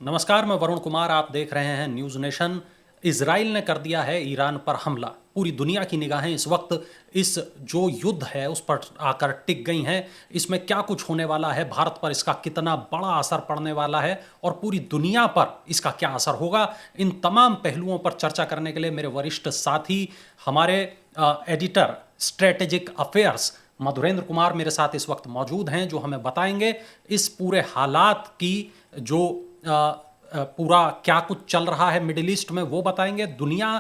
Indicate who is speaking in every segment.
Speaker 1: नमस्कार, मैं वरुण कुमार। आप देख रहे हैं न्यूज़ नेशन। इजराइल ने कर दिया है ईरान पर हमला। पूरी दुनिया की निगाहें इस वक्त इस जो युद्ध है उस पर आकर टिक गई हैं। इसमें क्या कुछ होने वाला है, भारत पर इसका कितना बड़ा असर पड़ने वाला है और पूरी दुनिया पर इसका क्या असर होगा, इन तमाम पहलुओं पर चर्चा करने के लिए मेरे वरिष्ठ साथी, हमारे editor strategic affairs Madhurendra Kumar मेरे साथ इस वक्त मौजूद हैं, जो हमें बताएंगे इस पूरे हालात की जो पूरा क्या कुछ चल रहा है मिडिल ईस्ट में वो बताएंगे, दुनिया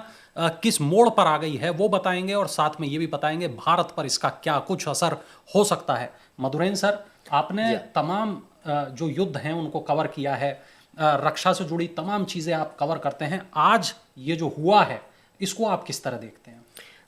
Speaker 1: किस मोड़ पर आ गई है वो बताएंगे और साथ में ये भी बताएंगे भारत पर इसका क्या कुछ असर हो सकता है। मधुरेंद्र सर, आपने तमाम जो युद्ध हैं उनको कवर किया है, रक्षा से जुड़ी तमाम चीज़ें आप कवर करते हैं। आज ये जो हुआ है इसको आप किस तरह देखते हैं?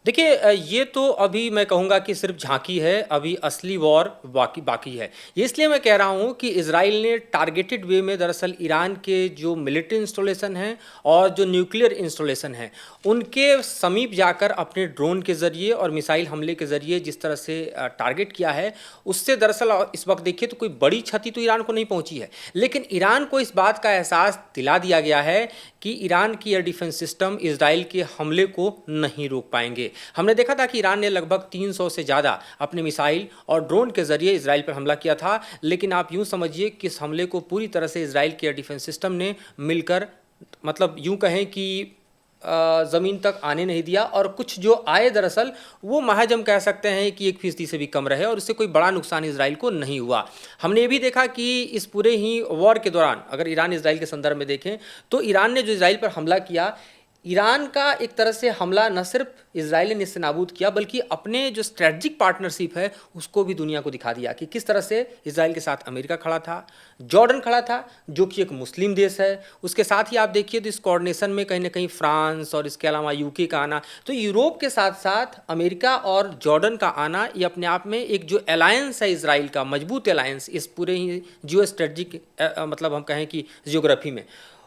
Speaker 2: देखिए, ये तो अभी मैं कहूँगा कि सिर्फ झांकी है, अभी असली वॉर बाकी बाकी है। ये इसलिए मैं कह रहा हूँ कि इजराइल ने टारगेटेड वे में दरअसल ईरान के जो मिलिट्री इंस्टॉलेशन हैं और जो न्यूक्लियर इंस्टॉलेशन हैं उनके समीप जाकर अपने ड्रोन के ज़रिए और मिसाइल हमले के ज़रिए जिस तरह से टारगेट किया है, उससे दरअसल इस वक्त देखिए तो कोई बड़ी क्षति तो ईरान को नहीं पहुँची है, लेकिन ईरान को इस बात का एहसास दिला दिया गया है कि ईरान की एयर डिफेंस सिस्टम इजराइल के हमले को नहीं रोक पाएंगे। हमने देखा था कि ईरान ने लगभग 300 से ज़्यादा अपने मिसाइल और ड्रोन के जरिए इजराइल पर हमला किया था, लेकिन आप यूं समझिए कि इस हमले को पूरी तरह से इजराइल के एयर डिफेंस सिस्टम ने मिलकर, मतलब यूं कहें कि ज़मीन तक आने नहीं दिया, और कुछ जो आए दरअसल वो महज हम कह सकते हैं कि 1% से भी कम रहे और इससे कोई बड़ा नुकसान इजराइल को नहीं हुआ। हमने ये भी देखा कि इस पूरे ही वॉर के दौरान अगर ईरान इजराइल के संदर्भ में देखें तो ईरान ने जो इजराइल पर हमला किया, ईरान का एक तरह से हमला न सिर्फ इजराइल ने निस्तेनाबूद किया बल्कि अपने जो स्ट्रेटजिक पार्टनरशिप है उसको भी दुनिया को दिखा दिया कि किस तरह से इजराइल के साथ अमेरिका खड़ा था, जॉर्डन खड़ा था जो कि एक मुस्लिम देश है। उसके साथ ही आप देखिए तो इस कोऑर्डिनेशन में कहीं ना कहीं फ्रांस और इसके अलावा यूके का आना, तो यूरोप के साथ साथ अमेरिका और जॉर्डन का आना, ये अपने आप में एक जो अलायंस है इजराइल का, मजबूत अलायंस इस पूरे ही जियो स्ट्रेटजिक मतलब हम कहें कि जियोग्राफी में,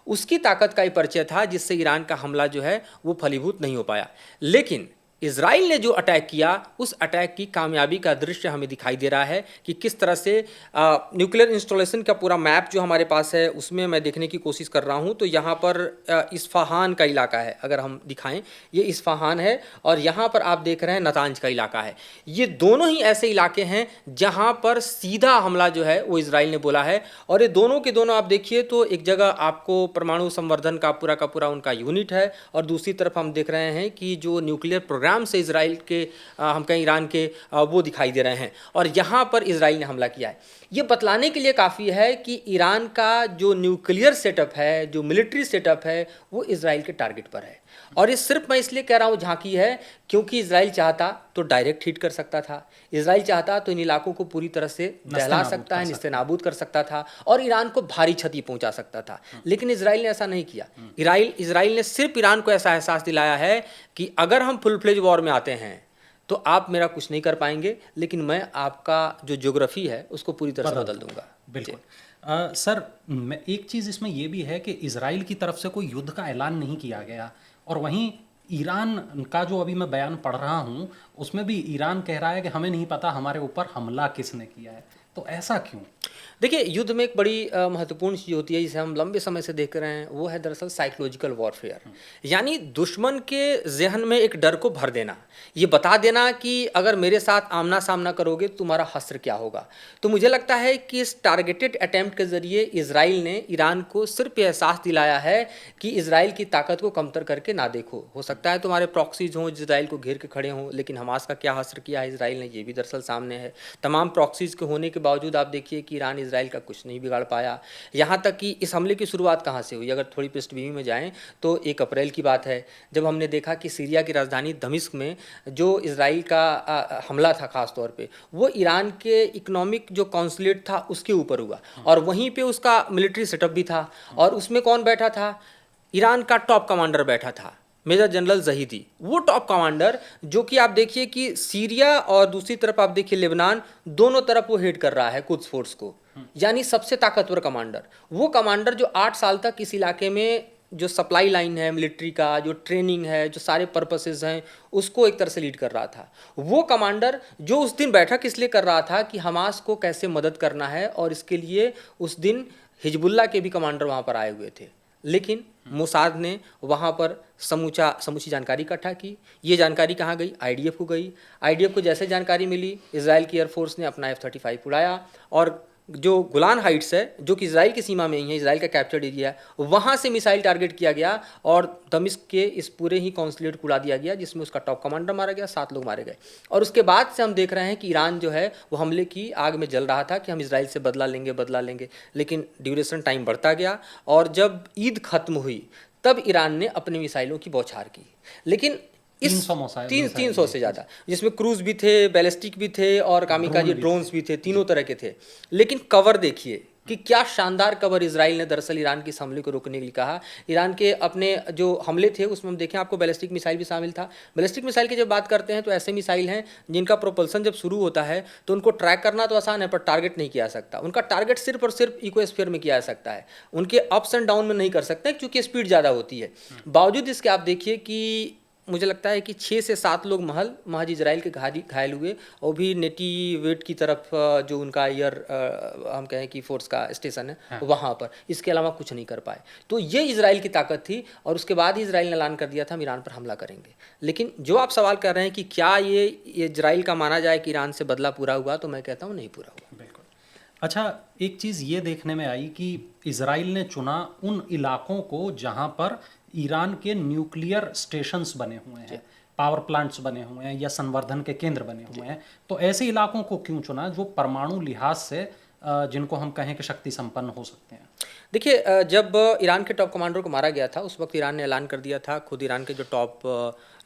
Speaker 2: उसकी ताकत का ही परिचय था, जिससे ईरान का हमला जो है वो फलीभूत नहीं हो पाया। लेकिन इजराइल ने जो अटैक किया उस अटैक की कामयाबी का दृश्य हमें दिखाई दे रहा है कि किस तरह से न्यूक्लियर इंस्टॉलेशन का पूरा मैप जो हमारे पास है उसमें मैं देखने की कोशिश कर रहा हूं। तो यहाँ पर इस्फहान का इलाका है, अगर हम दिखाएं, ये इस्फहान है और यहाँ पर आप देख रहे हैं नतांज का इलाका है। ये दोनों ही ऐसे इलाके हैं जहाँ पर सीधा हमला जो है वो इजराइल ने बोला है, और ये दोनों के दोनों आप देखिए तो एक जगह आपको परमाणु संवर्धन का पूरा उनका यूनिट है और दूसरी तरफ हम देख रहे हैं कि जो न्यूक्लियर प्रोग्राम से इजराइल के हम कहें ईरान के वो दिखाई दे रहे हैं, और यहाँ पर इजराइल ने हमला किया है। ये बतलाने के लिए काफ़ी है कि ईरान का जो न्यूक्लियर सेटअप है, जो मिलिट्री सेटअप है, वो इजराइल के टारगेट पर है। और ये सिर्फ मैं इसलिए कह रहा हूँ झांकी है क्योंकि इजराइल चाहता तो डायरेक्ट हिट कर सकता था, इजराइल चाहता तो इन इलाकों को पूरी तरह से दहला सकता है, निस्तेनाबूद कर सकता था और ईरान को भारी क्षति पहुंचा सकता था, लेकिन इजराइल ने ऐसा नहीं किया। इजराइल ने सिर्फ ईरान को ऐसा एहसास दिलाया है कि अगर हम फुल फ्लेज वॉर में आते हैं तो आप मेरा कुछ नहीं कर पाएंगे, लेकिन मैं आपका जो ज्योग्राफी है उसको पूरी तरह से बदल दूंगा।
Speaker 1: बिल्कुल। सर, एक चीज़ इसमें यह भी है कि इजराइल की तरफ से कोई युद्ध का ऐलान नहीं किया गया, और वहीं ईरान का जो अभी मैं बयान पढ़ रहा हूं उसमें भी ईरान कह रहा है कि हमें नहीं पता हमारे ऊपर हमला किसने किया है। तो ऐसा क्यों?
Speaker 2: देखिए, युद्ध में एक बड़ी महत्वपूर्ण चीज़ होती है जिसे हम लंबे समय से देख रहे हैं, वो है दरअसल साइकोलॉजिकल वॉरफेयर, यानी दुश्मन के जहन में एक डर को भर देना, ये बता देना कि अगर मेरे साथ आमना सामना करोगे तुम्हारा हश्र क्या होगा। तो मुझे लगता है कि इस टारगेटेड अटैम्प्ट के जरिए इजराइल ने ईरान को सिर्फ एहसास दिलाया है कि इजराइल की ताकत को कमतर करके ना देखो। हो सकता है तुम्हारे प्रॉक्सीज हों इजराइल को घेर के खड़े हों, लेकिन हमास का क्या हश्र किया है इजराइल ने, ये भी दरअसल सामने है। तमाम प्रॉक्सीज के होने के बावजूद आप देखिए कि ईरान इजराइल का कुछ नहीं बिगाड़ पाया। यहाँ तक कि इस हमले की शुरुआत कहाँ से हुई, अगर थोड़ी पृष्ठभूमि में जाएं तो 1 अप्रैल की बात है, जब हमने देखा कि सीरिया की राजधानी दमिश्क में जो इजराइल का हमला था खास तौर पे, वो ईरान के इकोनॉमिक जो कॉन्सुलेट था उसके ऊपर हुआ, और वहीं पे उसका मिलिट्री सेटअप भी था, और उसमें कौन बैठा था, ईरान का टॉप कमांडर बैठा था, मेजर जनरल जहीदी, वो टॉप कमांडर जो कि आप देखिए कि सीरिया और दूसरी तरफ आप देखिए लेबनान, दोनों तरफ वो हेड कर रहा है कुद्स फोर्स को, यानी सबसे ताकतवर कमांडर। वो कमांडर जो 8 साल तक इस इलाके में जो सप्लाई लाइन है मिलिट्री का, जो ट्रेनिंग है, जो सारे पर्पसेस हैं, उसको एक तरह से लीड कर रहा था, वो कमांडर जो उस दिन बैठक इसलिए कर रहा था कि हमास को कैसे मदद करना है, और इसके लिए उस दिन हिजबुल्लाह के भी कमांडर वहाँ पर आए हुए थे, लेकिन मोसाद ने वहाँ पर समूची जानकारी इकट्ठा की। ये जानकारी कहाँ गई? आईडीएफ को गई। आईडीएफ को जैसे जानकारी मिली, इजराइल की एयरफोर्स ने अपना F-35 उड़ाया और जो गोलान हाइट्स है, जो कि इजराइल की सीमा में ही है, इजराइल का कैप्चर्ड एरिया है, वहाँ से मिसाइल टारगेट किया गया और दमिश्क के इस पूरे ही कॉन्सुलेट को उड़ा दिया गया, जिसमें उसका टॉप कमांडर मारा गया, 7 लोग मारे गए। और उसके बाद से हम देख रहे हैं कि ईरान जो है वो हमले की आग में जल रहा था कि हम इजराइल से बदला लेंगे, लेकिन ड्यूरेशन टाइम बढ़ता गया और जब ईद खत्म हुई तब ईरान ने अपनी मिसाइलों की बौछार की। लेकिन इस 300 से ज़्यादा, जिसमें क्रूज भी थे, बैलिस्टिक भी थे और कामिकाजी ड्रोन्स भी थे, तीनों तरह के थे। लेकिन कवर देखिए कि क्या शानदार कवर इजराइल ने दरअसल ईरान की इस हमले को रोकने के लिए कहा। ईरान के अपने जो हमले थे उसमें हम देखें, आपको बैलिस्टिक मिसाइल भी शामिल था। बैलिस्टिक मिसाइल की जब बात करते हैं तो ऐसे मिसाइल हैं जिनका प्रोपल्सन जब शुरू होता है तो उनको ट्रैक करना तो आसान है, पर टारगेट नहीं किया जा सकता। उनका टारगेट सिर्फ और सिर्फ इकोस्फीयर में किया जा सकता है, उनके अप्स एंड डाउन में नहीं कर सकते क्योंकि स्पीड ज़्यादा होती है। बावजूद इसके आप देखिए कि मुझे लगता है कि 6 से 7 लोग महज इजराइल के घायल हुए, और भी नेटिवेट की तरफ जो उनका एयर हम कहें कि फोर्स का स्टेशन है, हाँ, वहाँ पर। इसके अलावा कुछ नहीं कर पाए। तो ये इजराइल की ताकत थी और उसके बाद ही इजराइल ने ऐलान कर दिया था हम ईरान पर हमला करेंगे। लेकिन जो आप सवाल कर रहे हैं कि क्या ये इजराइल का माना जाए कि ईरान से बदला पूरा हुआ, तो मैं कहता हूँ नहीं पूरा हुआ।
Speaker 1: बिल्कुल। अच्छा, एक चीज़ ये देखने में आई कि इजराइल ने चुना उन इलाकों को जहाँ पर ईरान के न्यूक्लियर स्टेशंस बने हुए हैं, पावर प्लांट्स बने हुए हैं या संवर्धन के केंद्र बने हुए हैं। तो ऐसे इलाकों को क्यों चुना जो परमाणु लिहाज से जिनको हम कहें कि शक्ति संपन्न हो सकते हैं?
Speaker 2: देखिए, जब ईरान के टॉप कमांडर को मारा गया था उस वक्त ईरान ने ऐलान कर दिया था, खुद ईरान के जो टॉप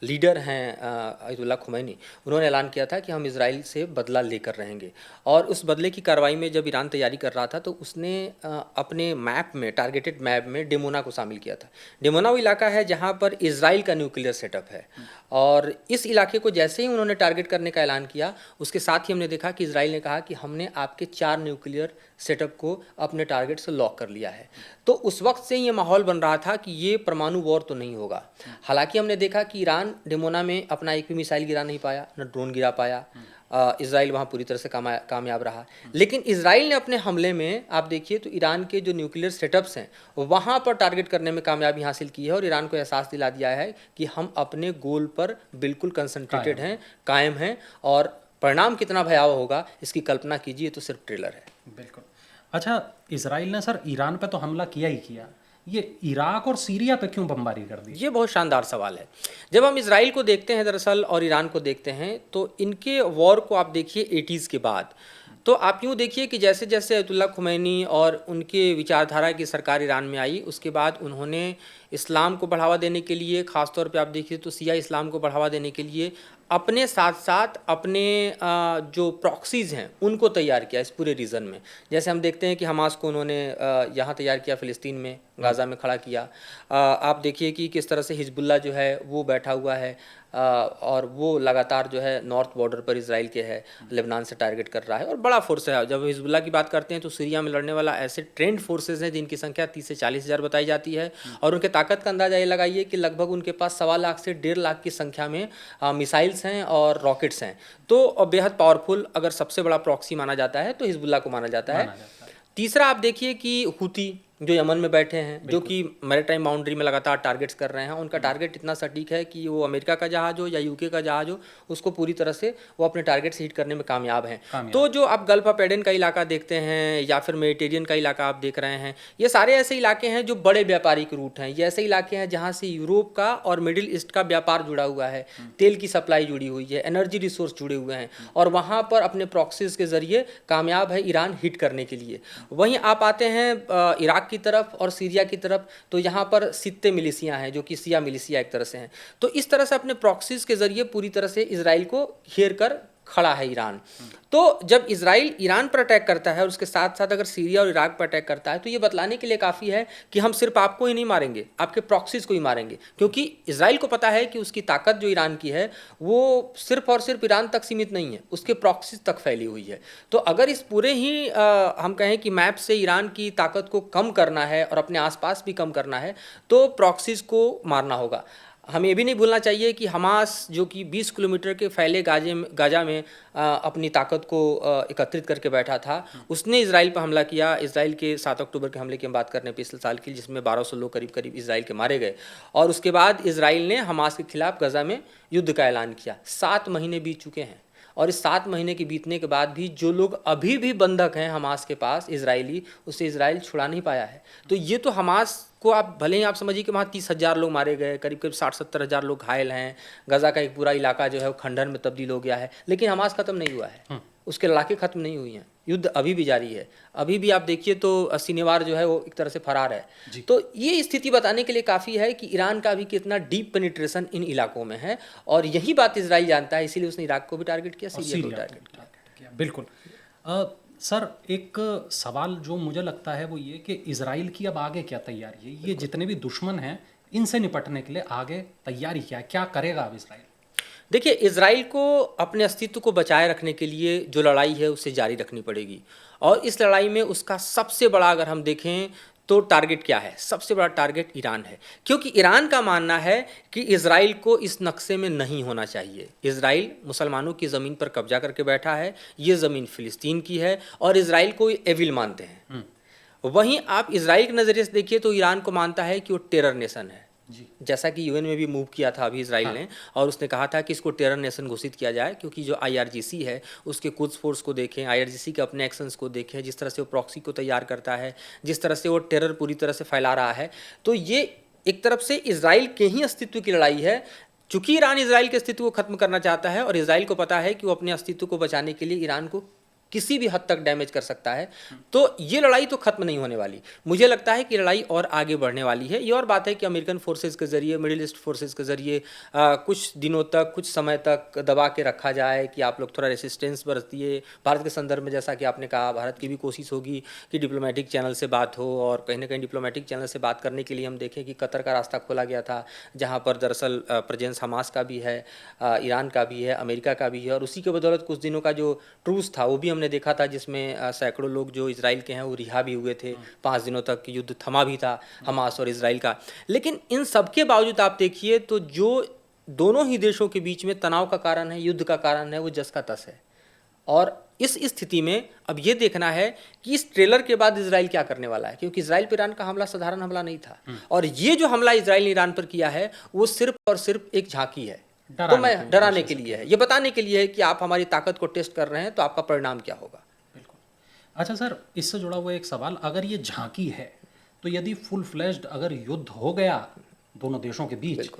Speaker 2: लीडर हैं अयतुल्लाह खुमैनी, उन्होंने ऐलान किया था कि हम इजराइल से बदला लेकर रहेंगे। और उस बदले की कार्रवाई में जब ईरान तैयारी कर रहा था तो उसने अपने मैप में, टारगेटेड मैप में डिमोना को शामिल किया था। डिमोना वो इलाका है जहाँ पर इजराइल का न्यूक्लियर सेटअप है, और इस इलाके को जैसे ही उन्होंने टारगेट करने का ऐलान किया, उसके साथ ही हमने देखा कि इजराइल ने कहा कि हमने आपके 4 न्यूक्लियर सेटअप को अपने टारगेट से लॉक कर लिया है। तो उस वक्त से ये माहौल बन रहा था कि ये परमाणु वॉर तो नहीं होगा। हालांकि हमने देखा कि ईरान डिमोना में अपना एक भी मिसाइल गिरा नहीं पाया, न ड्रोन गिरा पाया। इजराइल वहाँ पूरी तरह से कामयाब रहा। लेकिन इजराइल ने अपने हमले में आप देखिए तो ईरान के जो न्यूक्लियर सेटअप्स हैं वहाँ पर टारगेट करने में कामयाबी हासिल की है, और ईरान को एहसास दिला दिया है कि हम अपने गोल पर बिल्कुल कंसंट्रेटेड हैं, कायम हैं, और परिणाम कितना भयावह होगा इसकी कल्पना कीजिए, तो सिर्फ ट्रेलर है।
Speaker 1: बिल्कुल। अच्छा, इजराइल ने सर ईरान पे तो हमला किया ही किया, ये इराक और सीरिया पे क्यों बमबारी कर दी?
Speaker 2: ये बहुत शानदार सवाल है। जब हम इजराइल को देखते हैं दरअसल और ईरान को देखते हैं तो इनके वॉर को आप देखिए 80s के बाद, तो आप यूँ देखिए कि जैसे जैसे अयतुल्लाह खुमैनी और उनके विचारधारा की सरकार ईरान में आई, उसके बाद उन्होंने इस्लाम को बढ़ावा देने के लिए, ख़ासतौर पे आप देखिए तो शिया इस्लाम को बढ़ावा देने के लिए अपने साथ साथ अपने जो प्रॉक्सीज़ हैं उनको तैयार किया इस पूरे रीजन में। जैसे हम देखते हैं कि हमास को उन्होंने यहाँ तैयार किया, फ़िलिस्तीन में, गाज़ा में खड़ा किया। आप देखिए कि किस तरह से हिजबुल्लाह जो है वो बैठा हुआ है, और वो लगातार जो है नॉर्थ बॉर्डर पर इजराइल के है, लेबनान से टारगेट कर रहा है, और बड़ा फोर्स है। जब हिजबुल्लाह की बात करते हैं तो सीरिया में लड़ने वाला ऐसे ट्रेंड फोर्सेज हैं जिनकी संख्या 30 से 40 हज़ार बताई जाती है, और उनके ताकत का अंदाजा ये लगाइए कि लगभग उनके पास 1.25 लाख से 1.5 लाख की संख्या में मिसाइल्स हैं और रॉकेट्स हैं। तो बेहद पावरफुल अगर सबसे बड़ा प्रॉक्सी माना जाता है तो हिजबुल्लाह को माना जाता है। तीसरा आप देखिए कि हुती जो यमन में बैठे हैं, जो कि मैरीटाइम बाउंड्री में लगातार टारगेट्स कर रहे हैं, उनका टारगेट इतना सटीक है कि वो अमेरिका का जहाज हो या यूके का जहाज हो, उसको पूरी तरह से वो अपने टारगेट से हिट करने में कामयाब हैं। तो जो आप गल्फ ऑफ एडन का इलाका देखते हैं या फिर मेडिटेरियन का इलाका आप देख रहे हैं, ये सारे ऐसे इलाके हैं जो बड़े व्यापारिक रूट हैं। ये ऐसे इलाके हैं जहाँ से यूरोप का और मिडिल ईस्ट का व्यापार जुड़ा हुआ है, तेल की सप्लाई जुड़ी हुई है, एनर्जी रिसोर्स जुड़े हुए हैं, और वहाँ पर अपने प्रॉक्सीज के जरिए कामयाब है ईरान हिट करने के लिए। वहीं आप आते हैं इराक की तरफ और सीरिया की तरफ, तो यहाँ पर सित्ते मिलिशिया हैं जो कि शिया मिलिशिया एक तरह से हैं। तो इस तरह से अपने प्रॉक्सीज के जरिए पूरी तरह से इजराइल को घेर कर खड़ा है ईरान। तो जब इजराइल ईरान पर अटैक करता है और उसके साथ साथ अगर सीरिया और इराक पर अटैक करता है, तो ये बतलाने के लिए काफ़ी है कि हम सिर्फ आपको ही नहीं मारेंगे, आपके प्रॉक्सीज को ही मारेंगे, क्योंकि इजराइल को पता है कि उसकी ताकत जो ईरान की है वो सिर्फ और सिर्फ ईरान तक सीमित नहीं है, उसके प्रॉक्सीज तक फैली हुई है। तो अगर इस पूरे ही हम कहें कि मैप से ईरान की ताकत को कम करना है और अपने आसपास भी कम करना है, तो प्रॉक्सीज को मारना होगा। हमें ये भी नहीं भूलना चाहिए कि हमास जो कि 20 किलोमीटर के फैले गाजा में अपनी ताकत को एकत्रित करके बैठा था, उसने इजराइल पर हमला किया। इजराइल के 7 अक्टूबर के हमले की हम बात कर रहे हैं पिछले साल की, जिसमें 1200 लोग करीब करीब इजराइल के मारे गए। और उसके बाद इजराइल ने हमास के खिलाफ गजा में युद्ध का ऐलान किया। 7 महीने बीत चुके हैं और इस 7 महीने के बीतने के बाद भी जो लोग अभी भी बंधक हैं हमास के पास इजरायली, उससे इजराइल छुड़ा नहीं पाया है। तो ये तो हमास को आप भले ही आप समझिए कि वहाँ 30,000 लोग मारे गए, करीब करीब 60-70 हज़ार लोग घायल हैं, गजा का एक पूरा इलाका जो है वो खंडहर में तब्दील हो गया है, लेकिन हमास खत्म नहीं हुआ है, उसके इलाके खत्म नहीं हुई हैं, युद्ध अभी भी जारी है। अभी भी आप देखिए तो सिनेवार जो है वो एक तरह से फरार है। तो ये स्थिति बताने के लिए काफ़ी है कि ईरान का भी कितना डीप पेनिट्रेशन इन इलाकों में है, और यही बात इजराइल जानता है, इसीलिए उसने इराक को भी टारगेट किया, सीरिया को भी टारगेट किया।
Speaker 1: बिल्कुल। सर, एक सवाल जो मुझे लगता है वो ये कि इजराइल की अब आगे क्या तैयारी है? ये जितने भी दुश्मन हैं इनसे निपटने के लिए आगे तैयारी क्या है, क्या करेगा अब इजराइल?
Speaker 2: देखिए, इजराइल को अपने अस्तित्व को बचाए रखने के लिए जो लड़ाई है उसे जारी रखनी पड़ेगी, और इस लड़ाई में उसका सबसे बड़ा, अगर हम देखें तो टारगेट क्या है, सबसे बड़ा टारगेट ईरान है। क्योंकि ईरान का मानना है कि इजराइल को इस नक्शे में नहीं होना चाहिए। इजराइल मुसलमानों की ज़मीन पर कब्जा करके बैठा है, ये ज़मीन फ़िलिस्तीन की है, और इजराइल को एविल मानते हैं। वहीं आप इजराइल के नज़रिए से देखिए तो ईरान को मानता है कि वो टेरर नेशन है, जैसा कि यूएन में भी मूव किया था अभी इजराइल ने, और उसने कहा था कि इसको टेरर नेशन घोषित किया जाए। क्योंकि जो आईआरजीसी है उसके कुछ फोर्स को देखें, आईआरजीसी के अपने एक्शंस को देखें, जिस तरह से वो प्रॉक्सी को तैयार करता है, जिस तरह से वो टेरर पूरी तरह से फैला रहा है, तो ये एक तरफ से इजराइल के ही अस्तित्व की लड़ाई है। चूंकि ईरान इजराइल के अस्तित्व को खत्म करना चाहता है, और इजराइल को पता है कि वो अपने अस्तित्व को बचाने के लिए ईरान को किसी भी हद तक डैमेज कर सकता है, तो ये लड़ाई तो खत्म नहीं होने वाली। मुझे लगता है कि लड़ाई और आगे बढ़ने वाली है। ये और बात है कि अमेरिकन फोर्सेस के ज़रिए, मिडिल ईस्ट फोर्सेस के ज़रिए कुछ दिनों तक, कुछ समय तक दबा के रखा जाए कि आप लोग थोड़ा रेसिस्टेंस बरतिए। भारत के संदर्भ में जैसा कि आपने कहा, भारत की भी कोशिश होगी कि डिप्लोमेटिक चैनल से बात हो, और कहीं ना कहीं डिप्लोमेटिक चैनल से बात करने के लिए हम देखें कि कतर का रास्ता खोला गया था, जहाँ पर दरअसल प्रेजेंस हमास का भी है, ईरान का भी है, अमेरिका का भी है, और उसी के बदौलत कुछ दिनों का जो ट्रूस था वो भी हमने देखा था, जिसमें सैकड़ों लोग जो इजराइल के हैं वो रिहा भी हुए थे। 5 दिनों तक युद्ध थमा भी था हमास और इजराइल का। लेकिन इन सब के बावजूद आप देखिए तो जो दोनों ही देशों के बीच में तनाव का कारण है, युद्ध का कारण है, वो जस का तस है। और इस स्थिति में अब ये देखना है कि इस ट्रेलर के बाद इजराइल क्या करने वाला है, क्योंकि इजराइल पर ईरान का हमला साधारण हमला नहीं था, और ये जो हमला इजराइल ने ईरान पर किया है वो सिर्फ और सिर्फ एक झांकी है। तो मैं डराने के लिए है, ये बताने के लिए है कि आप हमारी ताकत को टेस्ट कर रहे हैं तो आपका परिणाम क्या होगा।
Speaker 1: बिल्कुल। अच्छा सर, इससे जुड़ा हुआ एक सवाल, अगर ये झांकी है तो यदि फुल फ्लैश्ड अगर युद्ध हो गया दोनों देशों के बीच,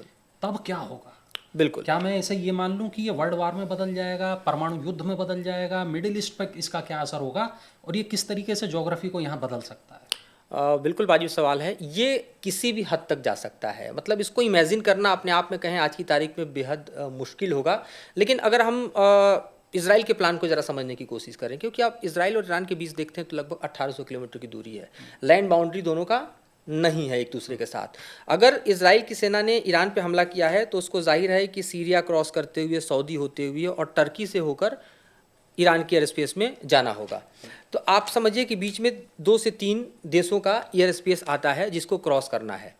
Speaker 1: तब क्या होगा?
Speaker 2: बिल्कुल।
Speaker 1: क्या मैं ऐसे ये मान लूं कि ये वर्ल्ड वार में बदल जाएगा, परमाणु युद्ध में बदल जाएगा, मिडिल ईस्ट पर इसका क्या असर होगा, और ये किस तरीके से ज्योग्राफी को यहाँ बदल सकता है?
Speaker 2: बिल्कुल वाजिब सवाल है। ये किसी भी हद तक जा सकता है, मतलब इसको इमेजिन करना अपने आप में कहें आज की तारीख में बेहद मुश्किल होगा। लेकिन अगर हम इजराइल के प्लान को ज़रा समझने की कोशिश करें, क्योंकि आप इजराइल और ईरान के बीच देखते हैं तो लगभग 1800 किलोमीटर की दूरी है, लैंड बाउंड्री दोनों का नहीं है एक दूसरे के साथ। अगर इजराइल की सेना ने ईरान पे हमला किया है तो उसको जाहिर है कि सीरिया क्रॉस करते हुए, सऊदी होते हुए और टर्की से होकर ईरान के एयर स्पेस में जाना होगा। तो आप समझिए कि बीच में 2 से 3 देशों का एयर स्पेस आता है जिसको क्रॉस करना है।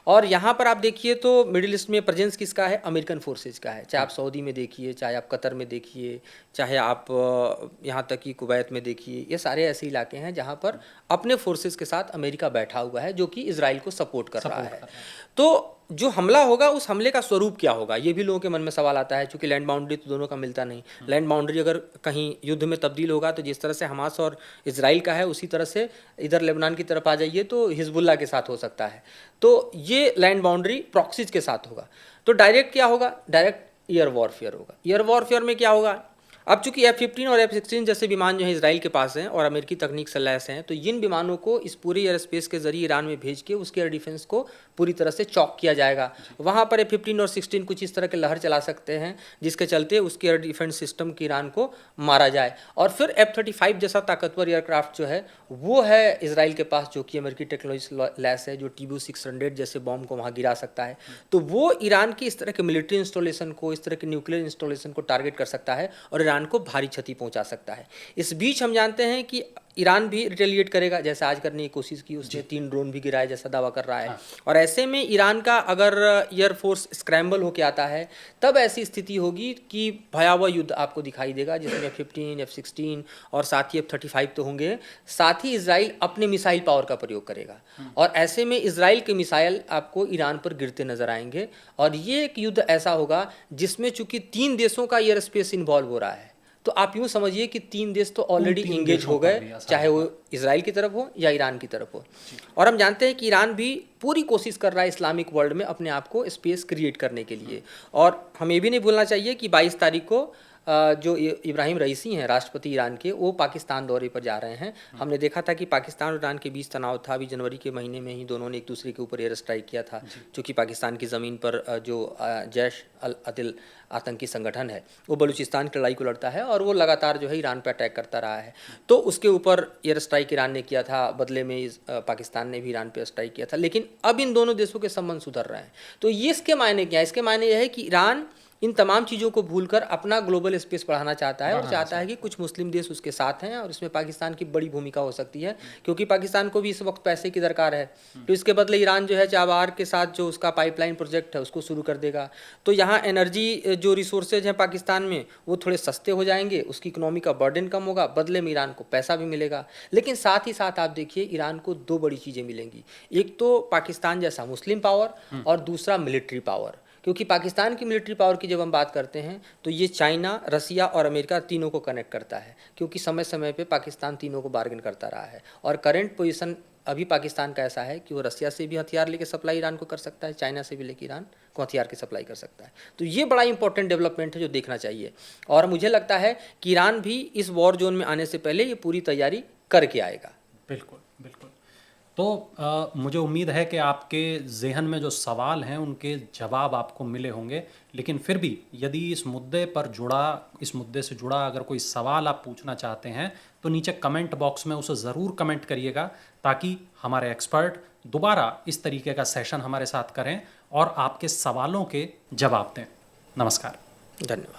Speaker 2: और यहाँ पर आप देखिए तो मिडिल ईस्ट में प्रेजेंस किसका है? अमेरिकन फोर्सेज का है। चाहे आप सऊदी में देखिए, चाहे आप कतर में देखिए, चाहे आप यहाँ तक कि कुवैत में देखिए, ये सारे ऐसे इलाके हैं जहाँ पर अपने फोर्सेज के साथ अमेरिका बैठा हुआ है, जो कि इजराइल को सपोर्ट कर रहा है। तो जो हमला होगा उस हमले का स्वरूप क्या होगा, ये भी लोगों के मन में सवाल आता है, क्योंकि लैंड बाउंड्री तो दोनों का मिलता नहीं। लैंड बाउंड्री अगर कहीं युद्ध में तब्दील होगा तो जिस तरह से हमास और इजराइल का है, उसी तरह से इधर लेबनान की तरफ आ जाइए तो हिजबुल्ला के साथ हो सकता है। तो ये लैंड बाउंड्री प्रॉक्सीज के साथ होगा। तो डायरेक्ट क्या होगा? डायरेक्ट एयर वॉरफेयर होगा। एयर वॉरफेयर में क्या होगा? अब चूंकि F-15 और F-16 जैसे विमान जो है इजराइल के पास हैं और अमेरिकी तकनीक से लैस हैं, तो इन विमानों को इस पूरे एयर स्पेस के जरिए ईरान में भेज के उसके एयर डिफेंस को पूरी तरह से चौक किया जाएगा। वहाँ पर F-15 और 16 कुछ इस तरह के लहर चला सकते हैं जिसके चलते उसके एयर डिफेंस सिस्टम की ईरान को मारा जाए। और फिर F-35 जैसा ताकतवर एयरक्राफ्ट जो है वो है इजराइल के पास, जो कि अमेरिकी टेक्नोलॉजी से लैस है, जो TB600 जैसे बॉम्ब को वहाँ गिरा सकता है। तो वो ईरान की इस तरह के मिलिट्री इंस्टॉलेशन को, इस तरह के न्यूक्लियर इंस्टॉलेशन को टारगेट कर सकता है और ईरान को भारी क्षति पहुंचा सकता है। इस बीच हम जानते हैं कि ईरान भी रिटेलिएट करेगा, जैसा आज करने की कोशिश की उसने 3 ड्रोन भी गिराए जैसा दावा कर रहा है। और ऐसे में ईरान का अगर एयरफोर्स स्क्रैम्बल होकर आता है तब ऐसी स्थिति होगी कि भयावह युद्ध आपको दिखाई देगा, जिसमें F-15, F-16 और साथ ही F-35 तो होंगे, साथ ही इजराइल अपने मिसाइल पावर का प्रयोग करेगा। और ऐसे में इजराइल के मिसाइल आपको ईरान पर गिरते नजर आएंगे और ये एक युद्ध ऐसा होगा जिसमें चूंकि 3 देशों का एयर स्पेस इन्वॉल्व हो रहा है, तो आप यूँ समझिए कि 3 देश तो ऑलरेडी इंगेज हो गए, चाहे वो इजराइल की तरफ हो या ईरान की तरफ हो। और हम जानते हैं कि ईरान भी पूरी कोशिश कर रहा है इस्लामिक वर्ल्ड में अपने आप को स्पेस क्रिएट करने के लिए। और हमें ये भी नहीं भूलना चाहिए कि 22 तारीख को जो इब्राहिम रईसी हैं राष्ट्रपति ईरान के, वो पाकिस्तान दौरे पर जा रहे हैं। हमने देखा था कि पाकिस्तान और ईरान के बीच तनाव था, अभी जनवरी के महीने में ही दोनों ने एक दूसरे के ऊपर एयर स्ट्राइक किया था, क्योंकि पाकिस्तान की ज़मीन पर जो जैश अल अदिल आतंकी संगठन है वो बलूचिस्तान की लड़ाई को लड़ता है और वो लगातार जो है ईरान पर अटैक करता रहा है। तो उसके ऊपर एयर स्ट्राइक ईरान ने किया था, बदले में पाकिस्तान ने भी ईरान पर स्ट्राइक किया था। लेकिन अब इन दोनों देशों के संबंध सुधर रहे हैं। तो ये इसके मायने क्या है? इसके मायने यह है कि ईरान इन तमाम चीज़ों को भूलकर अपना ग्लोबल स्पेस बढ़ाना चाहता है और चाहता है कि कुछ मुस्लिम देश उसके साथ हैं, और इसमें पाकिस्तान की बड़ी भूमिका हो सकती है, क्योंकि पाकिस्तान को भी इस वक्त पैसे की दरकार है। तो इसके बदले ईरान जो है चाबार के साथ जो उसका पाइपलाइन प्रोजेक्ट है उसको शुरू कर देगा। तो यहाँ एनर्जी जो रिसोर्सेज हैं पाकिस्तान में वो थोड़े सस्ते हो जाएंगे, उसकी इकोनॉमी का बर्डन कम होगा, बदले में ईरान को पैसा भी मिलेगा। लेकिन साथ ही साथ आप देखिए ईरान को 2 बड़ी चीज़ें मिलेंगी, एक तो पाकिस्तान जैसा मुस्लिम पावर और दूसरा मिलिट्री पावर। क्योंकि पाकिस्तान की मिलिट्री पावर की जब हम बात करते हैं तो ये चाइना, रसिया और अमेरिका तीनों को कनेक्ट करता है, क्योंकि समय समय पे पाकिस्तान तीनों को बार्गेन करता रहा है। और करंट पोजीशन अभी पाकिस्तान का ऐसा है कि वो रसिया से भी हथियार लेके सप्लाई ईरान को कर सकता है, चाइना से भी लेके ईरान को हथियार की सप्लाई कर सकता है। तो ये बड़ा इंपॉर्टेंट डेवलपमेंट है जो देखना चाहिए। और मुझे लगता है कि ईरान भी इस वॉर जोन में आने से पहले ये पूरी तैयारी करके आएगा।
Speaker 1: बिल्कुल बिल्कुल। तो मुझे उम्मीद है कि आपके जहन में जो सवाल हैं उनके जवाब आपको मिले होंगे। लेकिन फिर भी यदि इस मुद्दे से जुड़ा अगर कोई सवाल आप पूछना चाहते हैं तो नीचे कमेंट बॉक्स में उसे ज़रूर कमेंट करिएगा, ताकि हमारे एक्सपर्ट दोबारा इस तरीके का सेशन हमारे साथ करें और आपके सवालों के जवाब दें। नमस्कार।
Speaker 2: धन्यवाद।